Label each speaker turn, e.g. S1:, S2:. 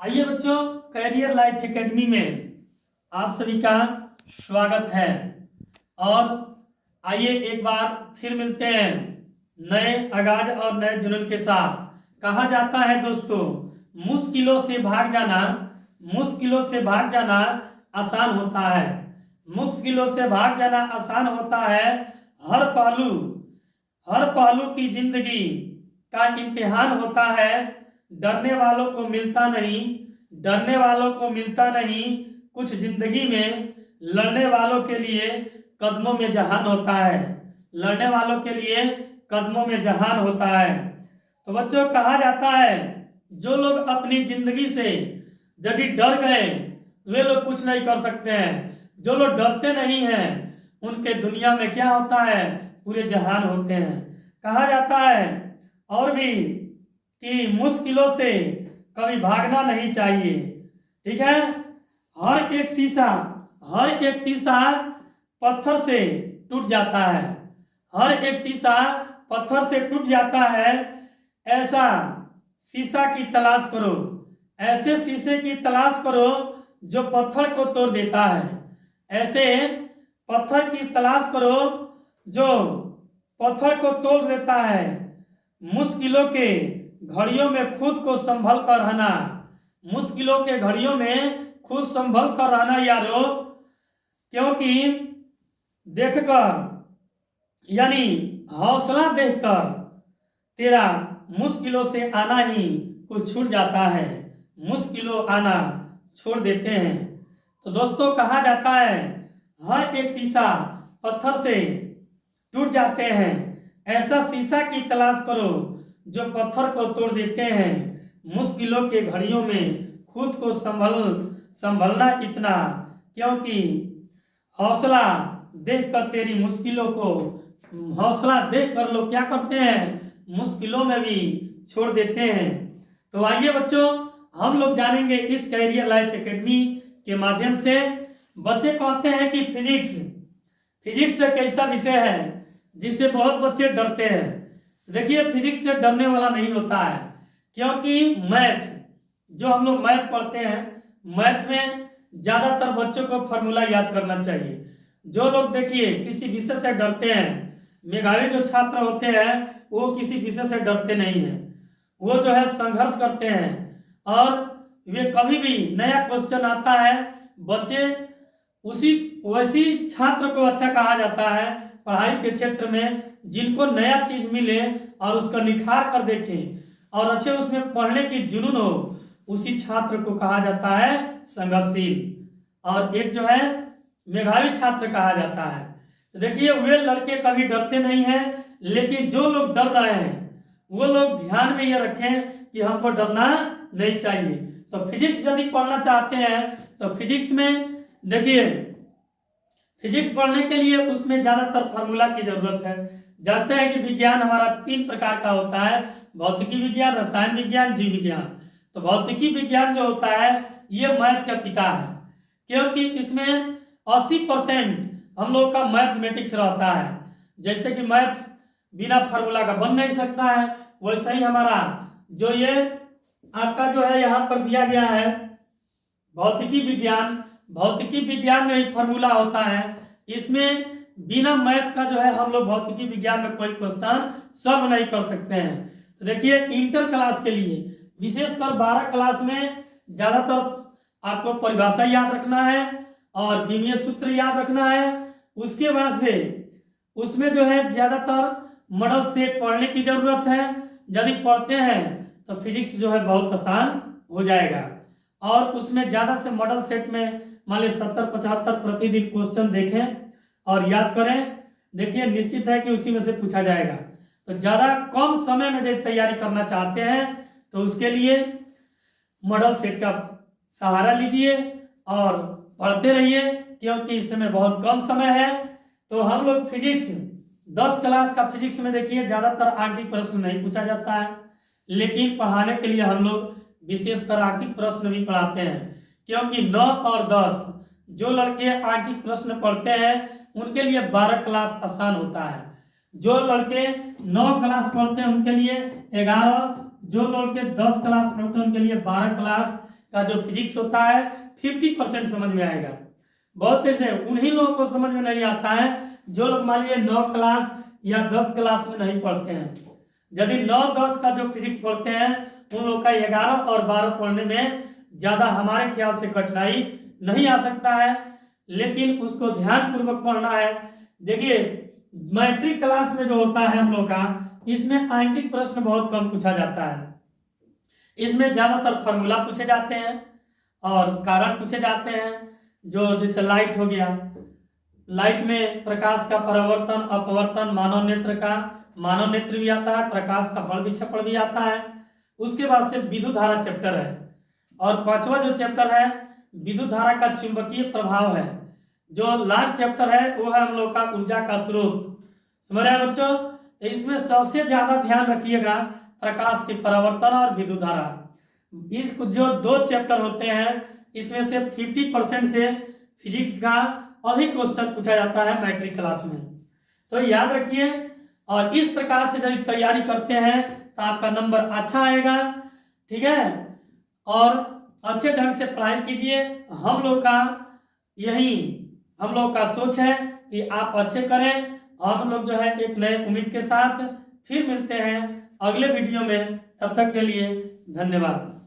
S1: आइए बच्चों, career life academy में आप सभी का स्वागत है। और आइए एक बार फिर मिलते हैं नए आगाज और नए जुनून के साथ। कहा जाता है दोस्तों, मुश्किलों से भाग जाना आसान होता है। मुश्किलों से भाग जाना आसान होता है। हर पहलू की जिंदगी का इम्तिहान होता है। डरने वालों को मिलता नहीं। कुछ जिंदगी में लड़ने वालों के लिए कदमों में जहान होता है। लड़ने वालों के लिए कदमों में जहान होता है। तो बच्चों, कहा जाता है जो लोग अपनी जिंदगी से यदि डर गए वे लोग कुछ नहीं कर सकते हैं। जो लोग डरते नहीं हैं उनके दुनिया में क्या होता है, पूरे जहान होते हैं। कहा जाता है और भी कि मुश्किलों से कभी भागना नहीं चाहिए। ठीक है। हर एक शीशा पत्थर से टूट जाता है। हर एक शीशा पत्थर से टूट जाता है। ऐसा शीशा की तलाश करो, ऐसे शीशे की तलाश करो जो पत्थर को तोड़ देता है। ऐसे पत्थर की तलाश करो जो पत्थर को तोड़ देता है। मुश्किलों के घड़ियों में खुद को संभल कर रहना। मुश्किलों के घड़ियों में खुद संभल कर रहना यारो, क्योंकि देखकर यानी हौसला देखकर तेरा मुश्किलों से आना ही कुछ छूट जाता है। मुश्किलों आना छोड़ देते हैं। तो दोस्तों, कहा जाता है हर एक शीशा पत्थर से टूट जाते हैं। ऐसा शीशा की तलाश करो जो पत्थर को तोड़ देते हैं। मुश्किलों के घड़ियों में खुद को संभलना इतना, क्योंकि हौसला देखकर तेरी मुश्किलों को हौसला देखकर लोग क्या करते हैं, मुश्किलों में भी छोड़ देते हैं। तो आइए बच्चों, हम लोग जानेंगे इस कैरियर लाइफ एकेडमी के माध्यम से। बच्चे कहते हैं कि फिजिक्स एक ऐसा विषय है जिससे बहुत बच्चे डरते हैं। देखिए, फिजिक्स से डरने वाला नहीं होता है, क्योंकि मैथ जो हम लोग मैथ पढ़ते हैं, मैथ में ज्यादातर बच्चों को फॉर्मूला याद करना चाहिए। जो लोग देखिए किसी विषय से डरते हैं, मेधावी जो छात्र होते हैं वो किसी विषय से डरते नहीं हैं। वो जो है संघर्ष करते हैं और वे कभी भी नया क्वेश्चन आता है, बच्चे वैसी छात्र को अच्छा कहा जाता है पढ़ाई के क्षेत्र में जिनको नया चीज मिले और उसका निखार कर देखें और अच्छे उसमें पढ़ने की जुनून हो, उसी छात्र को कहा जाता है संघर्षशील। और एक जो है मेधावी छात्र कहा जाता है। तो देखिए, वे लड़के कभी डरते नहीं हैं, लेकिन जो लोग डर रहे हैं वो लोग ध्यान में ये रखें कि हमको डरना नहीं चाहिए। तो फिजिक्स यदि पढ़ना चाहते हैं तो फिजिक्स में देखिए, फिजिक्स पढ़ने के लिए उसमें ज्यादातर फार्मूला की जरूरत है। जानते हैं कि विज्ञान हमारा 3 प्रकार का होता है, भौतिकी विज्ञान, रसायन विज्ञान, जीव विज्ञान। तो भौतिकी विज्ञान जो होता है ये मैथ का पिता है, क्योंकि इसमें 80% हम लोग का मैथमेटिक्स रहता है। जैसे कि मैथ बिना फार्मूला का बन नहीं सकता है, वैसे ही हमारा जो ये आपका जो है यहाँ पर दिया गया है भौतिकी विज्ञान में ही फार्मूला होता है। इसमें बिना मैथ का जो है हम लोग भौतिकी विज्ञान में कोई क्वेश्चन सॉल्व नहीं कर सकते हैं। तो देखिए, इंटर क्लास के लिए विशेषकर 12 क्लास में ज्यादातर आपको परिभाषा याद रखना है और विमीय सूत्र याद रखना है। उसके बाद से उसमें जो है ज्यादातर मॉडल सेट पढ़ने की जरूरत है। यदि पढ़ते हैं तो फिजिक्स जो है बहुत आसान हो जाएगा। और उसमें ज्यादा से मॉडल सेट में मान लीजिए 70-75 प्रतिदिन क्वेश्चन देखें और याद करें। देखिए, निश्चित है कि उसी में से पूछा जाएगा। तो ज्यादा कम समय में यदि तैयारी करना चाहते हैं तो उसके लिए मॉडल सेट का सहारा लीजिए और पढ़ते रहिए, क्योंकि इस समय बहुत कम समय है। तो हम लोग फिजिक्स 10 क्लास का फिजिक्स में देखिए ज्यादातर आंकिक प्रश्न नहीं पूछा जाता है, लेकिन पढ़ाने के लिए हम लोग विशेषकर आंकिक प्रश्न भी पढ़ाते हैं, क्योंकि 9 और 10 जो लड़के आंकिक प्रश्न पढ़ते हैं उनके लिए 12 क्लास आसान होता है। जो लड़के 9 क्लास पढ़ते हैं उनके लिए 11, जो लड़के 10 क्लास पढ़ते हैं उनके लिए 12 क्लास का जो फिजिक्स होता है 50% समझ में आएगा। बहुत ऐसे उन्हीं लोगों को समझ में नहीं आता है जो लोग मान लीजिए 9 क्लास या 10 क्लास में नहीं पढ़ते हैं। यदि 9-10 का जो फिजिक्स पढ़ते हैं उन लोग का 11 और 12 पढ़ने में ज़्यादा हमारे ख्याल से कठिनाई नहीं आ सकता है, लेकिन उसको ध्यान पूर्वक पढ़ना है। देखिए मैट्रिक क्लास में जो होता है हम लोग का, इसमें आंतरिक प्रश्न बहुत कम पूछा जाता है। इसमें ज़्यादातर फार्मूला पूछे जाते हैं और कारण पूछे जाते हैं। जो जैसे लाइट हो गया, लाइट में प्रकाश का परावर्तन अपवर्तन, मानव नेत्र भी आता है, प्रकाश का बल विक्षेपण भी आता है। उसके बाद से विद्युत धारा चैप्टर है और 5वां जो चैप्टर है विद्युत धारा का चुंबकीय प्रभाव है। जो लास्ट चैप्टर है वो है हम लोग का ऊर्जा का स्रोत। समझ रहे हैं बच्चों? तो इसमें सबसे ज्यादा ध्यान रखिएगा प्रकाश के परावर्तन और विद्युत धारा। इस जो 2 चैप्टर होते हैं इसमें से 50% से फिजिक्स का अधिक क्वेश्चन पूछा जाता है मैट्रिक क्लास में। तो याद रखिए, और इस प्रकार से यदि तैयारी करते हैं तो आपका नंबर अच्छा आएगा। ठीक है, और अच्छे ढंग से पढ़ाई कीजिए। हम लोग का सोच है कि आप अच्छे करें। हम लोग जो है एक नए उम्मीद के साथ फिर मिलते हैं अगले वीडियो में। तब तक के लिए धन्यवाद।